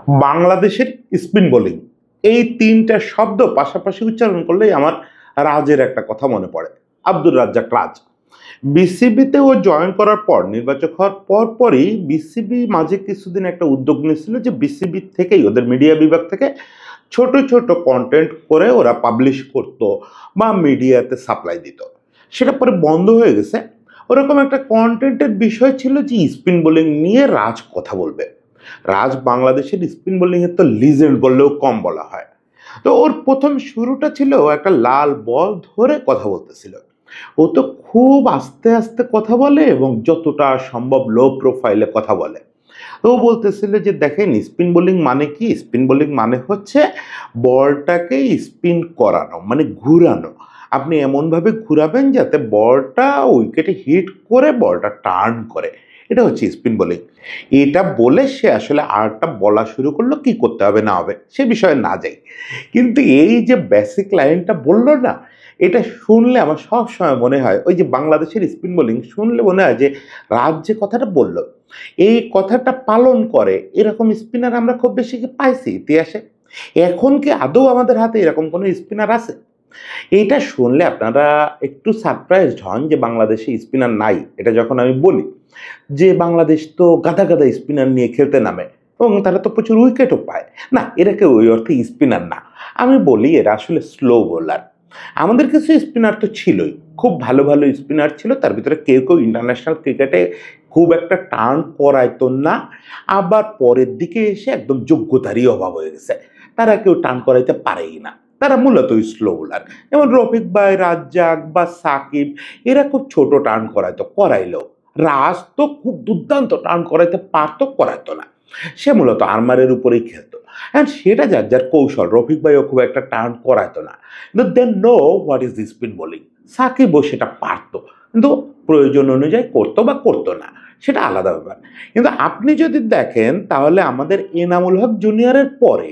বাংলাদেশের spin bowling, এই তিনটা শব্দ পাশাপাশি উচ্চারণ করলেই আমার রাজের একটা কথা মনে পড়ে, আব্দুর রাজ্জাক রাজ। বিসিবিতে ও জয়েন করার পর, নির্বাচক হওয়ার পরই বিসিবি মাঝে কিছুদিন একটা উদ্যোগ নিয়েছিল যে বিসিবি থেকেই, ওদের মিডিয়া বিভাগ থেকে ছোট ছোট কন্টেন্ট করে ওরা পাবলিশ করতো বা মিডিয়াতে সাপ্লাই দিত। সেটা পরে বন্ধ হয়ে গেছে। ওরকম একটা কন্টেন্টের বিষয় ছিল যে স্পিন বোলিং নিয়ে রাজ কথা বলবে। রাজ বাংলাদেশের স্পিন বোলিংয়ের তো লিজেন্ড বললেও কম বলা হয়। তো ওর প্রথম শুরুটা ছিল একটা লাল বল ধরে কথা বলতেছিল। ও তো খুব আস্তে আস্তে কথা বলে এবং যতটা সম্ভব লো প্রোফাইলে কথা বলে। তো ও বলতেছিল যে দেখেন, স্পিন বোলিং মানে কি? স্পিন বোলিং মানে হচ্ছে বলটাকে স্পিন করানো, মানে ঘুরানো। আপনি এমনভাবে ঘুরাবেন যাতে বলটা উইকেটে হিট করে বলটা টার্ন করে। এটা হচ্ছে স্পিন বোলিং। এটা বলে সে আসলে আরেকটা বলা শুরু করলো, কি করতে হবে না হবে সে বিষয়ে না যাই। কিন্তু এই যে বেসিক লাইনটা বললো না, এটা শুনলে আমার সব সময় মনে হয় ওই যে বাংলাদেশের স্পিন বোলিং শুনলে মনে হয় যে রাজ যে কথাটা বলল, এই কথাটা পালন করে এরকম স্পিনার আমরা খুব বেশি কি পাইছি ইতিহাসে? এখন কি আদৌ আমাদের হাতে এরকম কোনো স্পিনার আছে? এইটা শুনলে আপনারা একটু সারপ্রাইজড হন যে বাংলাদেশে স্পিনার নাই। এটা যখন আমি বলি যে বাংলাদেশ তো গাদা গাদা স্পিনার নিয়ে খেলতে নামে এবং তারা তো প্রচুর উইকেটও পায়, না এরা কেউ ওই অর্থে স্পিনার না। আমি বলি এরা আসলে স্লো বোলার। আমাদের কিছু স্পিনার তো ছিলই, খুব ভালো ভালো স্পিনার ছিল, তার ভিতরে কেউ কেউ ইন্টারন্যাশনাল ক্রিকেটে খুব একটা টার্ন করাইতো না, আবার পরের দিকে এসে একদম যোগ্যতারই অভাব হয়ে গেছে, তারা কেউ টার্ন করাইতে পারেই না, তারা মূলত স্লো বোলার। যেমন রফিক ভাই, রাজ্জাক বা সাকিব, এরা খুব ছোট টার্ন করাইলো। রাজ তো খুব দুর্দান্ত টার্ন করাইতে পারতো, করাইতো না, সে মূলত আর্মারের উপরেই খেলতো। অ্যান্ড সেটা যার যার কৌশল। রফিক ভাইও খুব একটা টার্ন করাইতো না, কিন্তু then know what is the spin bowling. সাকিবও সেটা পারতো, কিন্তু প্রয়োজন অনুযায়ী করতো বা করতো না, সেটা আলাদা ব্যাপার। কিন্তু আপনি যদি দেখেন তাহলে আমাদের এনামুল হক জুনিয়রের পরে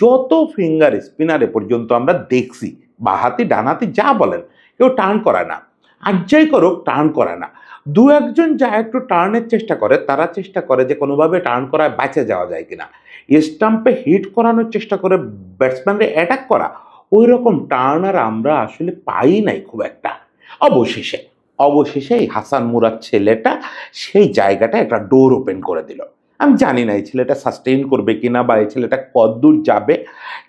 যত ফিঙ্গার স্পিনার এ পর্যন্ত আমরা দেখছি, বাহাতি ডানহাতি যা বলেন, কেউ টার্ন করায় না। আর যাই করুক টার্ন করে না। দু একজন যা একটু টার্নের চেষ্টা করে, তারা চেষ্টা করে যে কোনোভাবে টার্ন করায় বাঁচে যাওয়া যায় কিনা, স্টাম্পে হিট করানোর চেষ্টা করে, ব্যাটসম্যানকে অ্যাটাক করা। ওই রকম টার্নার আমরা আসলে পাই নাই খুব একটা। অবশেষে অবশেষে এই হাসান মুরাদ ছেলেটা সেই জায়গাটা একটা ডোর ওপেন করে দিল। আমি জানি না এই ছেলেটা সাস্টেইন করবে কিনা বা এই ছেলেটা কতদূর যাবে,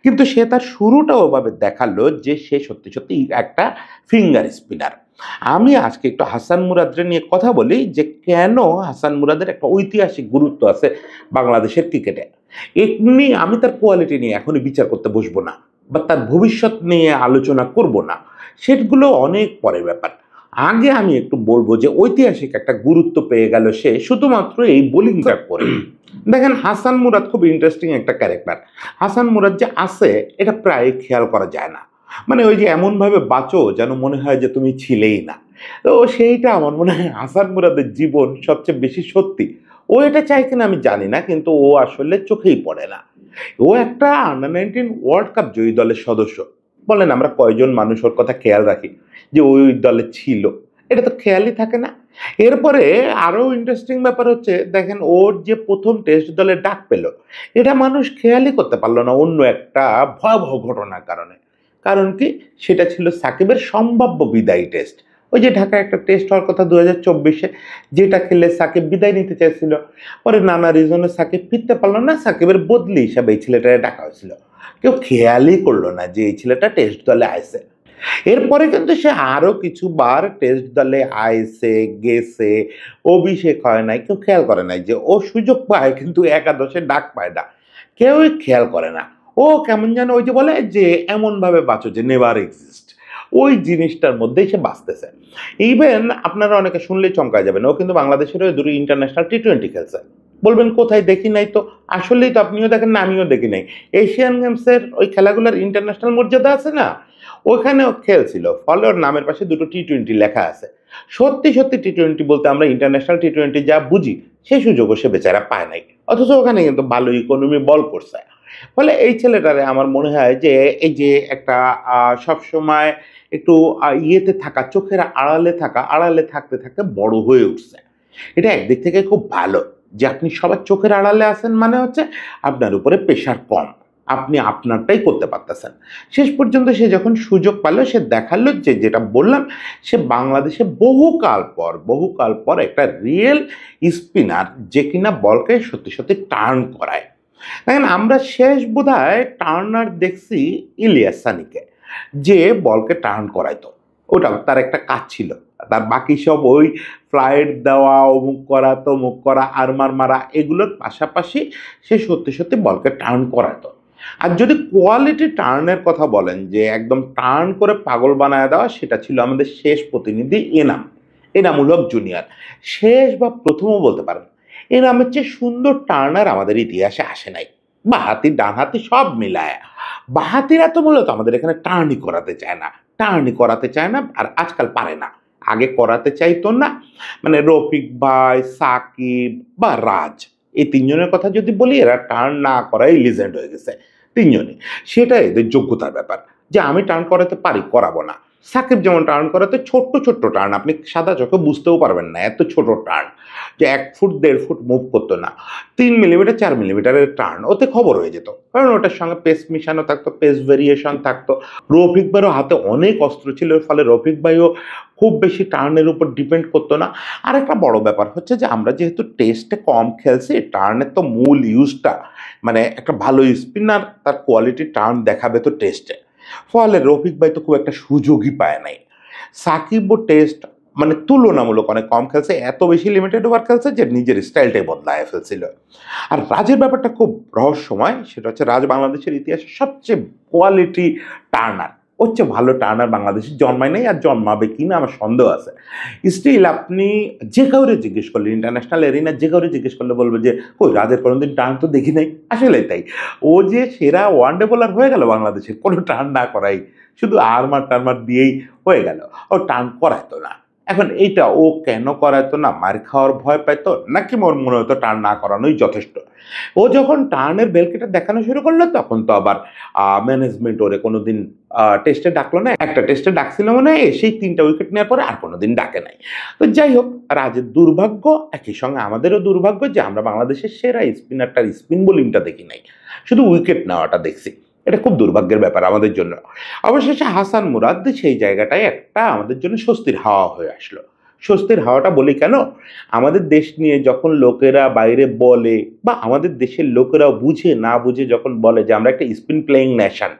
কিন্তু সে তার শুরুটা ওভাবে দেখালো যে সে সত্যি সত্যি একটা ফিঙ্গার স্পিনার। আমি আজকে একটু হাসান মুরাদরে নিয়ে কথা বলি যে কেন হাসান মুরাদের একটা ঐতিহাসিক গুরুত্ব আছে বাংলাদেশের ক্রিকেটে। এমনি আমি তার কোয়ালিটি নিয়ে এখনই বিচার করতে বসবো না বা তার ভবিষ্যৎ নিয়ে আলোচনা করব না, সেগুলো অনেক পরের ব্যাপার। আগে আমি একটু বলবো যে ঐতিহাসিক একটা গুরুত্ব পেয়ে গেল সে শুধুমাত্র এই বোলিংটা করে। দেখেন, হাসান মুরাদ খুব ইন্টারেস্টিং একটা ক্যারেক্টার। হাসান মুরাদ যে আছে এটা প্রায় খেয়াল করা যায় না। মানে ওই যে এমনভাবে বাঁচো যেন মনে হয় যে তুমি ছিলেই না। তো সেইটা আমার মনে হয় হাসান মুরাদের জীবন সবচেয়ে বেশি সত্যি। ও এটা চায় কিনা আমি জানি না, কিন্তু ও আসলে চোখেই পড়ে না। ও একটা আন্ডার 19 ওয়ার্ল্ড কাপ জয়ী দলের সদস্য। বলেন আমরা কয়জন মানুষ ওর কথা খেয়াল রাখি যে ওই দলে ছিল? এটা তো খেয়ালই থাকে না। এরপরে আরো ইন্টারেস্টিং ব্যাপার হচ্ছে, দেখেন ওর যে প্রথম টেস্ট দলে ডাক পেল, এটা মানুষ খেয়ালই করতে পারলো না অন্য একটা ভয়াবহ ঘটনার কারণে। কারণ কি? সেটা ছিল সাকিবের সম্ভাব্য বিদায়ী টেস্ট। ওই যে ঢাকায় একটা টেস্ট হওয়ার কথা 2024-এ, যেটা খেলে সাকিব বিদায় নিতে চাইছিল। পরে নানা রিজনে সাকিব ফিরতে পারলো না, সাকিবের বদলি হিসাবে এই ছেলেটাকে ডাকা হয়েছিল। কেউ খেয়ালই করলো না যে এই ছেলেটা টেস্ট দলে আইছে। এরপরে কিন্তু সে আরো কিছুবার টেস্ট দলে আইছে, গেছে, অভিষেক হয় নাই, কেউ খেয়াল করে নাই যে ও সুযোগ পায় কিন্তু একাদশে ডাক পায় না, কেউই খেয়াল করে না। ও কেমন যেন ওই যে বলে যে এমন ভাবে বাঁচো যে নেভার এক্সিস্ট, ওই জিনিসটার মধ্যেই সে বাঁচতেছে। ইভেন আপনারা অনেকে শুনলেই চমকায় যাবেন, ও কিন্তু বাংলাদেশের হয়ে দুটো ইন্টারন্যাশনাল টি-20 খেলছে। বলবেন কোথায়, দেখি নাই তো। আসলেই তো আপনিও দেখেন না, আমিও দেখি নাই। এশিয়ান গেমসের ওই খেলাগুলোর ইন্টারন্যাশনাল মর্যাদা আছে না, ওখানেও খেলছিল, ফলে ওর নামের পাশে দুটো টি-20 লেখা আছে। সত্যি সত্যি টি-20 বলতে আমরা ইন্টারন্যাশনাল টি-20 যা বুঝি সেই সুযোগও সে বেচারা পায় নাই, অথচ ওখানে কিন্তু ভালো ইকোনমি বল করছে। ফলে এই ছেলেটারে আমার মনে হয় যে এই যে একটা সবসময় একটু ইয়েতে থাকা, চোখের আড়ালে থাকা, আড়ালে থাকতে থাকতে বড় হয়ে উঠছে। এটা একদিক থেকে খুব ভালো যে আপনি সবার চোখের আড়ালে আছেন মানে হচ্ছে আপনার উপরে প্রেশার কম, আপনি আপনারটাই করতে পারতেছেন। শেষ পর্যন্ত সে যখন সুযোগ পেল সে দেখালো যে যেটা বললাম, সে বাংলাদেশে বহুকাল পর একটা রিয়েল স্পিনার যে কিনা বলকে সত্যি সত্যি টার্ন করায়। দেখেন আমরা শেষ বোধহয় টার্নার দেখছি ইলিয়াস সানিকে, যে বলকে টার্ন করাইতো, ওটাও তার একটা কাজ ছিল। তার বাকি সব ওই ফ্লাইট দেওয়া, অমুক করা তমুক করা, আরমার মারা, এগুলোর পাশাপাশি সে সত্যি সত্যি বলকে টার্ন করাতো। আর যদি কোয়ালিটি টার্নের কথা বলেন যে একদম টার্ন করে পাগল বানায় দেওয়া, সেটা ছিল আমাদের শেষ প্রতিনিধি এনামুল হক জুনিয়র। শেষ বা প্রথমও বলতে পারেন, এনামের চেয়ে সুন্দর টার্নার আমাদের ইতিহাসে আসে নাই। বাহাতি ডানহাতি সব মিলায়, বাহাতিরা তো মূলত আমাদের এখানে টার্নই করাতে চায় না, আর আজকাল পারে না। আগে করাতে চাইতো না, মানে রফিক ভাই, সাকিব বা রাজ, এই তিনজনের কথা যদি বলি, এরা টার্ন না করাই লিজেন্ড হয়ে গেছে তিনজনই। সেটা এদের যোগ্যতার ব্যাপার যে আমি টার্ন করাতে পারি, করাবো না। সাকিব যেমন টার্ন করাতে ছোট্ট ছোট্ট টার্ন, আপনি সাদা চোখে বুঝতেও পারবেন না এত ছোট টার্ন, যে 1 ফুট 1.5 ফুট মুভ করতো না, 3 মিলিমিটার 4 মিলিমিটারের টার্ন, ওতে খবর হয়ে যেত, কারণ ওটার সঙ্গে পেস মিশানো থাকতো, পেস ভেরিয়েশন থাকতো। রফিক ভাইয়েরও হাতে অনেক অস্ত্র ছিল, এর ফলে রফিক ভাইও খুব বেশি টার্নের উপর ডিপেন্ড করতো না। আর একটা বড় ব্যাপার হচ্ছে যে আমরা যেহেতু টেস্টে কম খেলছি, টার্নের তো মূল ইউজটা, মানে একটা ভালো স্পিনার তার কোয়ালিটি টার্ন দেখাবে তো টেস্টে, ফলে রফিক ভাই তো খুব একটা সুযোগই পায় নাই। সাকিবও টেস্ট মানে তুলনামূলক অনেক কম খেলছে, এত বেশি লিমিটেড ওভার খেলছে যে নিজের স্টাইলটাই বদলায় ফেলছিল। আর রাজের ব্যাপারটা খুব রহস্যময়, সেটা হচ্ছে রাজ বাংলাদেশের ইতিহাসে সবচেয়ে কোয়ালিটি টার্নার, হচ্ছে ভালো টার্নার বাংলাদেশে জন্মায় নাই, আর জন্মাবে কিনা আমার সন্দেহ আছে। স্টিল আপনি যে কাউরে জিজ্ঞেস করলে, ইন্টারন্যাশনাল এরিনা যে কাউরে জিজ্ঞেস করলে বলবে যে ওই রাজের কোনোদিন টার্ন তো দেখি নাই। আসলে তাই, ও যে সেরা ওয়ানডে বোলার হয়ে গেল বাংলাদেশের কোনো টার্ন না করাই, শুধু আরমার টারমার দিয়েই হয়ে গেল, ও টার্ন করাইতো না। এখন এইটা ও কেন করাইতো না? মার খাওয়ার ভয় পাইতো, নাকি মোর মনে হতো টার্ন না করানোই যথেষ্ট? ও যখন টার্নের বেলকেটা দেখানো শুরু করলো, তখন তো আবার ম্যানেজমেন্ট ওরে কোনোদিন টেস্টে ডাকলো না। একটা টেস্টে ডাকছিল মনে হয়, সেই 3টা উইকেট নেওয়ার পরে আর কোনোদিন ডাকে নাই। তো যাই হোক, রাজের দুর্ভাগ্য, একই সঙ্গে আমাদেরও দুর্ভাগ্য যে আমরা বাংলাদেশের সেরা স্পিনারটার স্পিন বোলিংটা দেখি নাই, শুধু উইকেট নেওয়াটা দেখছি। এটা খুব দুর্ভাগ্যের ব্যাপার আমাদের জন্য। অবশেষে হাসান মুরাদ সেই জায়গাটায় একটা আমাদের জন্য স্বস্তির হাওয়া হয়ে আসলো। স্বস্তির হাওয়াটা বলি কেন? আমাদের দেশ নিয়ে যখন লোকেরা বাইরে বলে, বা আমাদের দেশের লোকেরাও বুঝে না বুঝে যখন বলে যে আমরা একটা স্পিন প্লেয়িং নেশন,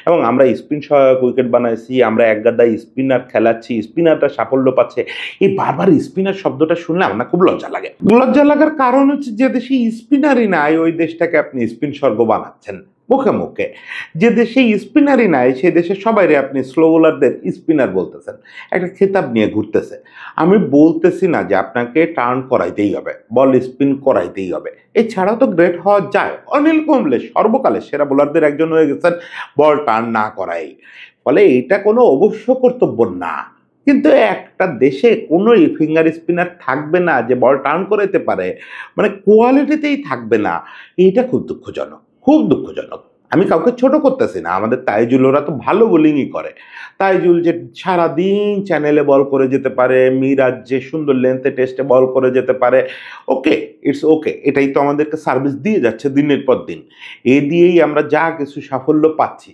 এবং আমরা স্পিন সহায়ক উইকেট বানাইছি, আমরা একগাদা স্পিনার খেলাচ্ছি, স্পিনাররা সাফল্য পাচ্ছে, এই বারবার স্পিনার শব্দটা শুনলে আমার খুব লজ্জা লাগে। লজ্জা লাগার কারণ হচ্ছে, যে দেশে স্পিনারই নাই ওই দেশটাকে আপনি স্পিন স্বর্গ বানাচ্ছেন মুখে মুখে। যে দেশে স্পিনারই নাই সেই দেশে সবাইরে আপনি স্লো বোলারদের স্পিনার বলতেছেন, একটা খেতাব নিয়ে ঘুরতেছে। আমি বলতেছি না যে আপনাকে টার্ন করাইতেই হবে, বল স্পিন করাইতেই হবে, এছাড়াও তো গ্রেট হওয়া যায়। অনিল কুম্বলে সর্বকালের সেরা বোলারদের একজন হয়ে গেছেন বল টার্ন না করাই, ফলে এটা কোনো অবশ্য কর্তব্য না। কিন্তু একটা দেশে কোনো ফিঙ্গার স্পিনার থাকবে না যে বল টার্ন করাইতে পারে, মানে কোয়ালিটিতেই থাকবে না, এইটা খুব দুঃখজনক, খুব দুঃখজনক। আমি কাউকে ছোট করতেছি না, আমাদের তাইজুল ওরা তো ভালো বোলিংই করে। তাইজুল যে সারাদিন চ্যানেলে বল করে যেতে পারে, মিরাজ যে সুন্দর লেন্থে টেস্টে বল করে যেতে পারে, ওকে, ইটস ওকে, এটাই তো আমাদেরকে সার্ভিস দিয়ে যাচ্ছে দিনের পর দিন, এ দিয়েই আমরা যা কিছু সাফল্য পাচ্ছি।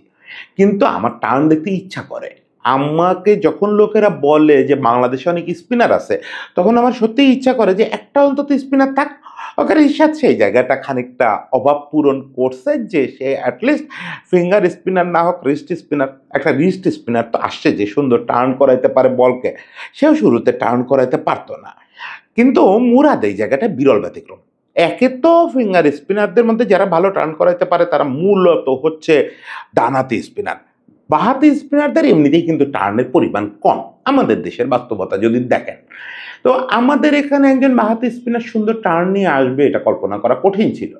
কিন্তু আমার টার্ন দেখতে ইচ্ছা করে। আমাকে যখন লোকেরা বলে যে বাংলাদেশে অনেক স্পিনার আছে, তখন আমার সত্যিই ইচ্ছা করে যে একটা অন্তত স্পিনার থাক। ওকে, রিশাদ সেই জায়গাটা খানিকটা অভাব পূরণ করছে, যে সে অ্যাটলিস্ট ফিঙ্গার স্পিনার না হোক রিস্ট স্পিনার, একটা রিস্ট স্পিনার তো আসছে যে সুন্দর টার্ন করাইতে পারে বলকে, সেও শুরুতে টার্ন করাইতে পারতো না। কিন্তু মুরাদ এই জায়গাটা বিরল ব্যতিক্রম। একে তো ফিঙ্গার স্পিনারদের মধ্যে যারা ভালো টার্ন করাইতে পারে তারা মূলত হচ্ছে ডানহাতি স্পিনার। বাঁহাতি স্পিনারদের এমনিতেই কিন্তু টার্নের পরিমাণ কম আমাদের দেশের বাস্তবতা যদি দেখেন। তো আমাদের এখানে একজন বাঁহাতি স্পিনার সুন্দর টার্ন নিয়ে আসবে এটা কল্পনা করা কঠিন ছিল।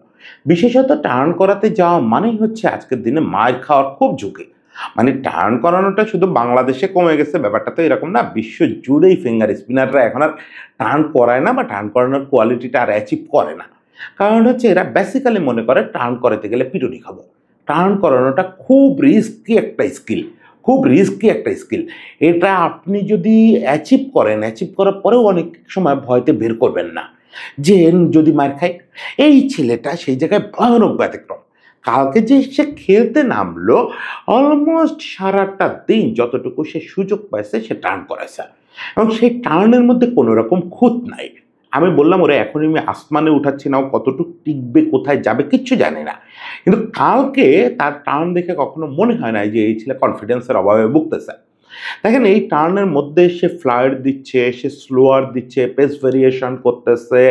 বিশেষত টার্ন করাতে যাওয়া মানেই হচ্ছে আজকের দিনে মার খাওয়ার খুব ঝুঁকি। মানে টার্ন করানোটা শুধু বাংলাদেশে কমে গেছে ব্যাপারটা তো এরকম না, বিশ্ব জুড়েই ফিঙ্গার স্পিনাররা এখন আর টার্ন করায় না, বা টার্ন করানোর কোয়ালিটিটা আর অ্যাচিভ করে না। কারণ হচ্ছে এরা বেসিক্যালি মনে করে টার্ন করাতে গেলে পিটুনি খাবো। টার্ন করানোটা খুব রিস্কি একটা স্কিল, খুব রিস্কি একটা স্কিল। এটা আপনি যদি অ্যাচিভ করেন, অ্যাচিভ করার পরেও অনেক সময় ভয়তে বের করবেন না। যে যদি মার খায়। এই ছেলেটা সেই জায়গায় ভয়ানক ব্যতিক্রম। কালকে যে সে খেলতে নামলো, অলমোস্ট সারাটা দিন যতটুকু সে সুযোগ পাইছে সে টার্ন করেছে, এবং সেই টার্নের মধ্যে কোনো রকম খুঁত নাই। আমি বললাম ওরা এখনই আমি আসমানে উঠাচ্ছি না, ও কতটুকু টিকবে, কোথায় যাবে কিচ্ছু জানি না, কিন্তু কালকে তার টার্ন দেখে কখনো মনে হয় না যে এই ছেলে কনফিডেন্সের অভাবে ভুগতেছে। দেখেন এই টার্নের মধ্যে সে ফ্লাইট দিচ্ছে, সে স্লোয়ার দিচ্ছে, পেস ভেরিয়েশন করতেছে,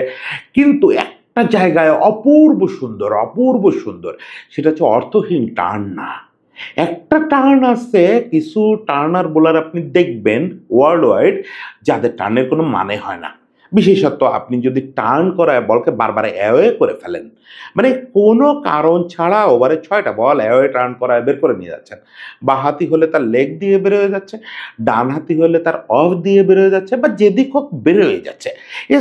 কিন্তু একটা জায়গায় অপূর্ব সুন্দর, অপূর্ব সুন্দর, সেটা হচ্ছে অর্থহীন টার্ন না। একটা টার্ন আছে, কিছু টার্নার বোলার আপনি দেখবেন ওয়ার্ল্ড ওয়াইড যাদের টার্নের কোনো মানে হয় না, বিশেষত আপনি যদি টার্ন করায় বলকে বারবার অ্যাওয়ে করে ফেলেন, মানে কোনো কারণ ছাড়া ওভারে 6টা বল অ্যাওয়ে টার্ন করায় বের করে নিয়ে যাচ্ছেন। বা হাতি হলে তার লেগ দিয়ে বের হয়ে যাচ্ছে, ডান হাতি হলে তার অফ দিয়ে বের হয়ে যাচ্ছে, বা যেদিক হোক বের হয়ে যাচ্ছে,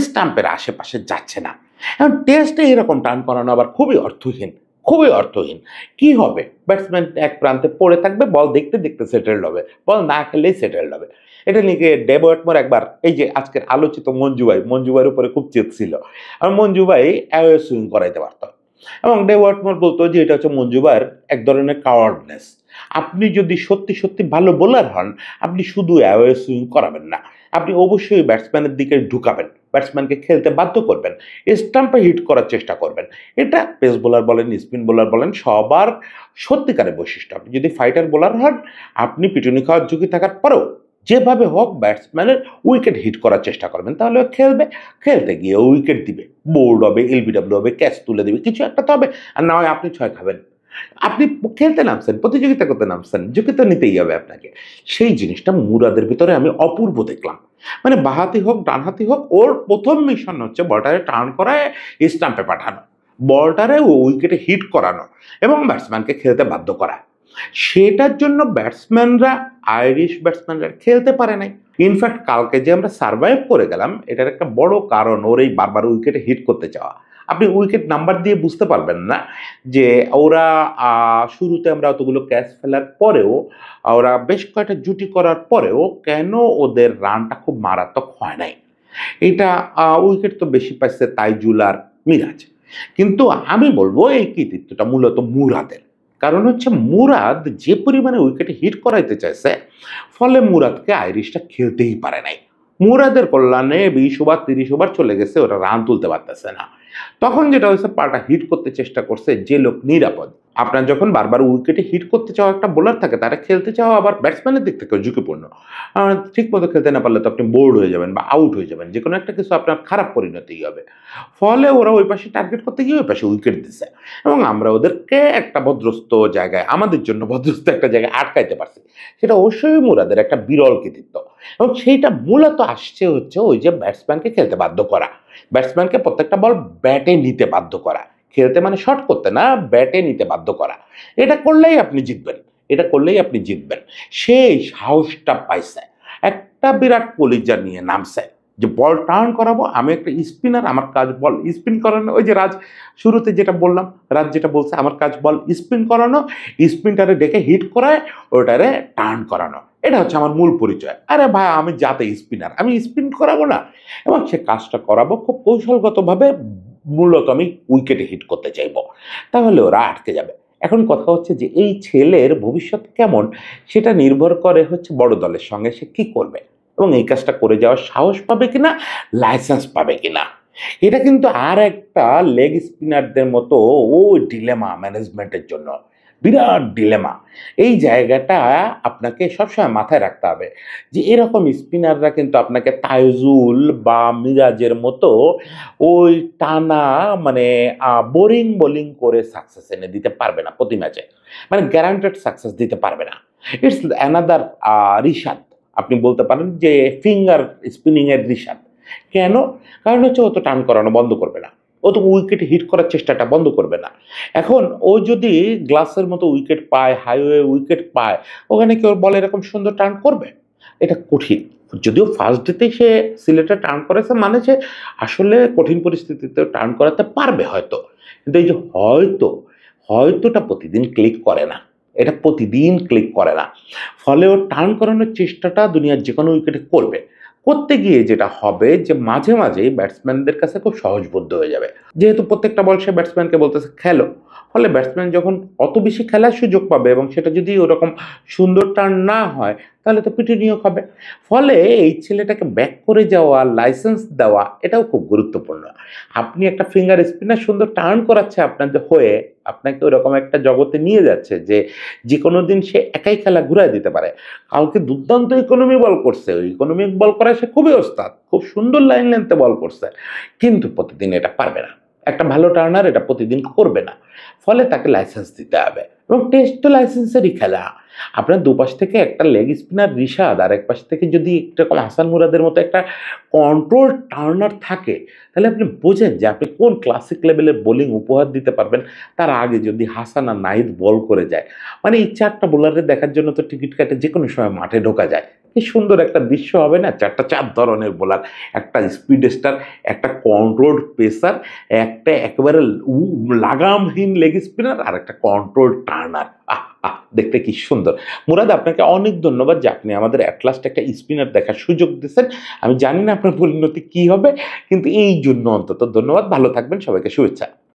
স্টাম্পের আশেপাশে যাচ্ছে না। এখন টেস্টে এরকম টার্ন করানো আবার খুবই অর্থহীন, খুবই অর্থহীন। কি হবে? ব্যাটসম্যান এক প্রান্তে পড়ে থাকবে, বল দেখতে দেখতে সেটেলড হবে, বল না খেললেই সেটেলড হবে। এটা নিয়ে ডেভ ওয়াটমোর একবার এই যে আজকের আলোচিত মঞ্জু ভাইয়ের উপরে খুব চেত ছিল, আর মঞ্জু ভাই অ্যাওয়ে সুইং করাইতে পারত, এবং ডেভ ওয়াটমোর বলতো যে এটা হচ্ছে মঞ্জু ভাইয়ের এক ধরনের কাওয়ার্ডনেস। আপনি যদি সত্যি সত্যি ভালো বোলার হন, আপনি শুধু অ্যাওয়ে সুইং করাবেন না, আপনি অবশ্যই ব্যাটসম্যানের দিকে ঢুকাবেন, ব্যাটসম্যানকে খেলতে বাধ্য করবেন, স্টাম্পে হিট করার চেষ্টা করবেন। এটা পেস বোলার বলেন, স্পিন বোলার বলেন, সবার সত্যিকারের বৈশিষ্ট্য। আপনি যদি ফাইটার বোলার হন, আপনি পিটুনি খাওয়ার ঝুঁকি থাকার পরেও যেভাবে হোক ব্যাটসম্যানের উইকেট হিট করার চেষ্টা করবেন, তাহলে ও খেলবে, খেলতে গিয়ে উইকেট দিবে, বোল্ড হবে, এলবিডব্লিউ হবে, ক্যাচ তুলে দিবে, কিছু একটা তো হবে, আর না হয় আপনি 6 খাবেন। আপনি খেলতে নামছেন, প্রতিযোগিতা করতে নামছেন, ঝুঁকি তো নিতেই হবে আপনাকে। সেই জিনিসটা মুরাদের ভিতরে আমি অপূর্ব দেখলাম। মানে বাঁহাতি হোক ডানহাতি হোক, ওর প্রথম মিশন হচ্ছে বলটারে টার্ন করায় স্টাম্পে পাঠানো, বলটারে উইকেটে হিট করানো, এবং ব্যাটসম্যানকে খেলতে বাধ্য করা। সেটার জন্য আইরিশ ব্যাটসম্যানরা খেলতে পারে নাই। ইনফ্যাক্ট কালকে যে আমরা সার্ভাইভ করে গেলাম, এটার একটা বড় কারণ ওর এই বারবার উইকেটে হিট করতে চাওয়া। আপনি উইকেট নাম্বার দিয়ে বুঝতে পারবেন না যে ওরা শুরুতে আমরা অতগুলো ক্যাচ ফেলার পরেও, ওরা বেশ কয়েকটা জুটি করার পরেও কেন ওদের রানটা খুব মারাত্মক হয় নাই। এটা উইকেট তো বেশি পাইছে তাইজুল আর মিরাজ, কিন্তু আমি বলবো এই কৃতিত্বটা মূলত মুরাদের। কারণ হচ্ছে মুরাদ যে পরিমাণে উইকেটে হিট করাইতে চাইছে, ফলে মুরাদকে আইরিশটা খেলতেই পারে নাই। মুরাদের কল্যাণে 20 ওভার 30 ওভার চলে গেছে, ওরা রান তুলতে পারতেছে না। তখন যেটা হয়েছে, পাল্টা হিট করতে চেষ্টা করছে যে লোক নিরাপদ। আপনার যখন বারবার উইকেটে হিট করতে চাওয়া একটা বোলার থাকে, তারা খেলতে চাওয়া আবার ব্যাটসম্যানের দিক থেকেও ঝুঁকিপূর্ণ। ঠিক মতো খেলতে না পারলে তো আপনি বোর্ড হয়ে যাবেন বা আউট হয়ে যাবেন, যে কোনো একটা কিছু আপনার খারাপ পরিণতিই হবে। ফলে ওরা ওই পাশে টার্গেট করতে গিয়ে ওই পাশে উইকেট দিছে, এবং আমরা ওদেরকে একটা ভদ্রস্ত জায়গায়, আমাদের জন্য ভদ্রস্ত একটা জায়গায় আটকাইতে পারছি। সেটা অবশ্যই মুরাদের একটা বিরল কৃতিত্ব, এবং সেইটা মূলত আসছে হচ্ছে ওই যে ব্যাটসম্যানকে খেলতে বাধ্য করা, ব্যাটসম্যানকে প্রত্যেকটা বল ব্যাটে নিতে বাধ্য করা, খেলতে মানে শট করতে না, ব্যাটে নিতে বাধ্য করা। এটা করলেই আপনি জিতবেন, এটা করলেই আপনি জিতবেন। সেই সাহসটা পাইছে, একটা বিরাট কলিজা নিয়ে নামছে যে বল টার্ন করাবো, আমি একটা স্পিনার, আমার কাজ বল স্পিন করানো। ওই যে রাজ শুরুতে যেটা বললাম, রাজ যেটা বলছে, আমার কাজ বল স্পিন করানো, স্পিনটারে ডেকে হিট করায় ওটারে টার্ন করানো, এটা হচ্ছে আমার মূল পরিচয়। আরে ভাই, আমি যাতে স্পিনার, আমি স্পিন করাবো না, এবং সে কাজটা করাবো খুব কৌশলগতভাবে। মূলত আমি উইকেটে হিট করতে চাইবো, তাহলে ওরা আটকে যাবে। এখন কথা হচ্ছে যে এই ছেলের ভবিষ্যৎ কেমন, সেটা নির্ভর করে হচ্ছে বড় দলের সঙ্গে সে কি করবে, এবং এই কাজটা করে যাওয়ার সাহস পাবে কিনা, লাইসেন্স পাবে কিনা। এটা কিন্তু আর একটা লেগ স্পিনারদের মতো ও ডিলেমা ম্যানেজমেন্টের জন্য, বিরাট ডিলেমা। এই জায়গাটা আপনাকে সবসময় মাথায় রাখতে হবে যে এরকম স্পিনাররা কিন্তু আপনাকে তাইজুল বা মিরাজের মতো ওই টানা মানে বোরিং বোলিং করে সাকসেস এনে দিতে পারবে না প্রতি ম্যাচে, মানে গ্যারান্টেড সাকসেস দিতে পারবে না। ইটস অ্যানাদার রিশাদ, আপনি বলতে পারেন যে ফিঙ্গার স্পিনিং এর রিশাদ। কেন? কারণ হচ্ছে ও তো টার্ন করানো বন্ধ করবে না, ও তো উইকেটে হিট করার চেষ্টাটা বন্ধ করবে না। এখন ও যদি গ্লাসের মতো উইকেট পায়, হাইওয়ে উইকেট পায়, ওখানে কি ওর বল এরকম সুন্দর টার্ন করবে? এটা কঠিন। যদিও ফার্স্ট ডেতেই সে সিলেটে টার্ন করেছে, মানে সে আসলে কঠিন পরিস্থিতিতে টার্ন করাতে পারবে হয়তো, কিন্তু এই যে হয়তো, হয়তোটা প্রতিদিন ক্লিক করে না, এটা প্রতিদিন ক্লিক করে না। ফলে ও টার্ন করানোর চেষ্টাটা দুনিয়ার যে কোনো উইকেটে করবে, করতে গিয়ে যেটা হবে যে মাঝে মাঝেই ব্যাটসম্যানদের কাছে খুব সহজবোধ্য হয়ে যাবে, যেহেতু প্রত্যেকটা বল সে ব্যাটসম্যানকে বলতেছে খেলো। ফলে ব্যাটসম্যান যখন অত বেশি খেলার সুযোগ পাবে এবং সেটা যদি ওরকম সুন্দর টার্ন না হয়, তাহলে তো পিটুনিও খাবে। ফলে এই ছেলেটাকে ব্যাক করে যাওয়া, লাইসেন্স দেওয়া এটাও খুব গুরুত্বপূর্ণ। আপনি একটা ফিঙ্গার স্পিনার সুন্দর টার্ন করাচ্ছে আপনাদের হয়ে, আপনাকে ওরকম একটা জগতে নিয়ে যাচ্ছে যে যে কোনো দিন সে একাই খেলা ঘুরায় দিতে পারে। কালকে দুর্দান্ত ইকোনমি বল করছে, ওই ইকোনমিক বল করায় সে খুবই ওস্তাদ, খুব সুন্দর লাইন লেন্থে বল করছে, কিন্তু প্রতিদিন এটা পারবে না। একটা ভালো টার্নার এটা প্রতিদিন করবে না। ফলে তাকে লাইসেন্স দিতে হবে, এবং টেস্ট তো লাইসেন্সেরই খেলা। আপনার দুপাশ থেকে একটা লেগ স্পিনার রিশাদ আর এক পাশ থেকে যদি এরকম হাসান মুরাদের মতো একটা কন্ট্রোল টার্নার থাকে, তাহলে আপনি বোঝেন যে আপনি কোন ক্লাসিক লেভেলের বোলিং উপহার দিতে পারবেন। তার আগে যদি হাসান আর নাহিদ বল করে যায়, মানে এই চারটা বোলারের দেখার জন্য তো টিকিট কাটে যে কোনো সময় মাঠে ঢোকা যায়। কি সুন্দর একটা দৃশ্য হবে না, চার ধরনের বোলার, একটা স্পিড স্টার, একটা কন্ট্রোলড পেসার, একটা একেবারে লাগামহীন লেগ স্পিনার, আর একটা কন্ট্রোল টার্নার। আহ আহ দেখতে কি সুন্দর। মুরাদ, আপনাকে অনেক ধন্যবাদ যে আপনি আমাদের অ্যাট লাস্ট একটা স্পিনার দেখার সুযোগ দিচ্ছেন। আমি জানি না আপনার পরিণতি কি হবে, কিন্তু এই জন্য অন্তত ধন্যবাদ। ভালো থাকবেন, সবাইকে শুভেচ্ছা।